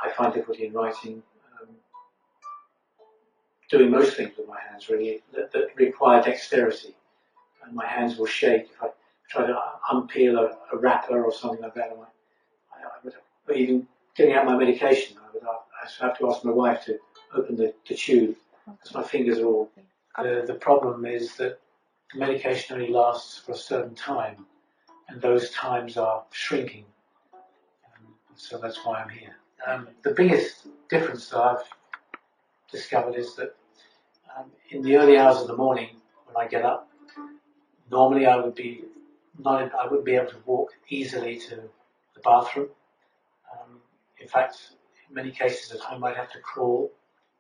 I find difficulty in writing. Doing most things with my hands really that require dexterity, and my hands will shake if I try to unpeel a wrapper or something like that. But even getting out my medication, I have to ask my wife to open the tube because my fingers are all. The problem is that the medication only lasts for a certain time, and those times are shrinking. So that's why I'm here. The biggest difference that I've discovered is that in the early hours of the morning when I get up, normally I wouldn't be able to walk easily to the bathroom. In fact, in many cases I might have to crawl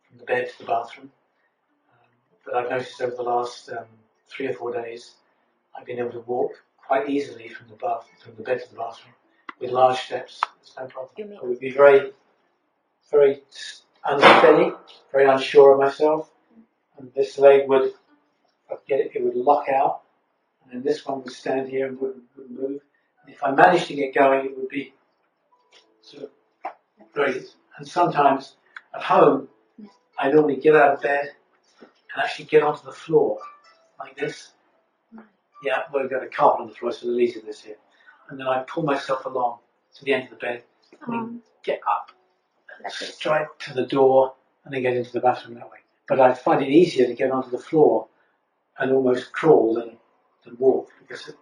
from the bed to the bathroom. But I've noticed over the last 3 or 4 days, I've been able to walk quite easily from the bed to the bathroom with large steps. There's no problem. I would be very, very unsteady, very unsure of myself, and this leg would, it would lock out, and then this one would stand here and wouldn't move. And if I managed to get going, it would be sort of great. And sometimes at home, I normally get out of bed and actually get onto the floor like this. Yeah, well, we've got a carpet on the floor, so the easier this here. And then I pull myself along to the end of the bed and get up, straight to the door, and then get into the bathroom that way. But I find it easier to get onto the floor and almost crawl than walk, because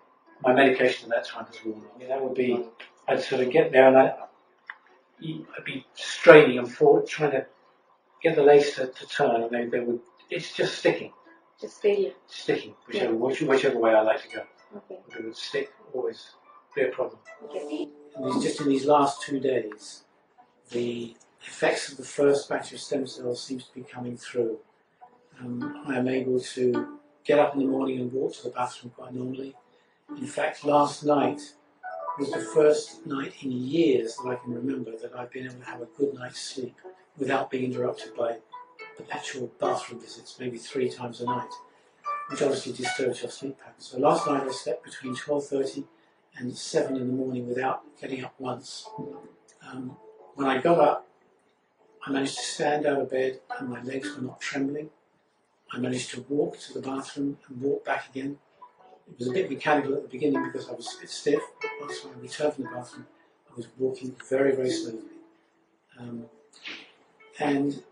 my medication at that time has worn off. That would be, I'd sort of get there and I'd be straining and forward, trying to get the legs to turn, and they would, it's just sticking. Just sticking, whichever way I like to go. Okay. It would stick, always be a problem. Okay. And just in these last 2 days, the effects of the first batch of stem cells seems to be coming through. I am able to get up in the morning and walk to the bathroom quite normally. In fact, last night was the first night in years that I can remember that I've been able to have a good night's sleep without being interrupted by perpetual bathroom visits, maybe 3 times a night, which obviously disturbs your sleep pattern. So last night I slept between 12:30 and 7 in the morning without getting up once. When I got up, I managed to stand out of bed and my legs were not trembling. I managed to walk to the bathroom and walk back again. It was a bit mechanical at the beginning because I was a bit stiff, but once I returned from the bathroom, I was walking very, very slowly. And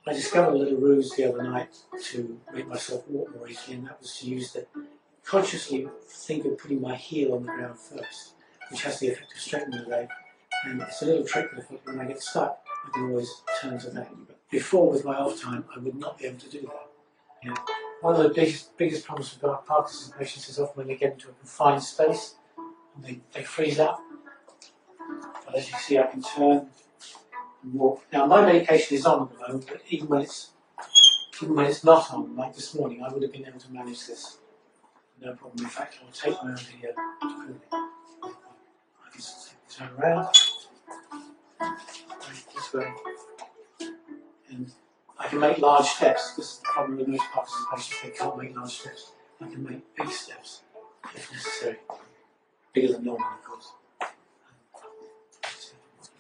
I discovered a little ruse the other night to make myself walk more easily, and that was to consciously think of putting my heel on the ground first, which has the effect of straightening the leg. And it's a little trick that when I get stuck, I can always turn to that. But before, with my off time, I would not be able to do that. Yeah. One of the biggest problems with Parkinson's patients is often when they get into a confined space and they freeze up. But as you see, I can turn and walk. Now, my medication is on at the moment, but even when it's not on, like this morning, I would have been able to manage this. No problem. In fact, I will take my own video to prove it. I can turn around this way, and I can make large steps. This is the problem with most Parkinson's patients, they can't make large steps. I can make big steps if necessary. Bigger than normal, of course.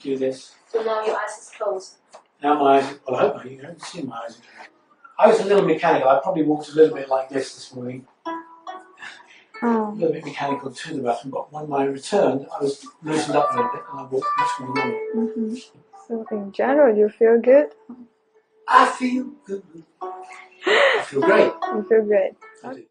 Do this. So now your eyes is closed. Now my eyes, well, I hope not, you can see my eyes. I was a little mechanical. I probably walked a little bit like this morning. A little bit mechanical to the bathroom, but when I returned, I was loosened up a little bit and I walked much more normally. So in general, you feel good? I feel good. I feel great. You feel great. I do.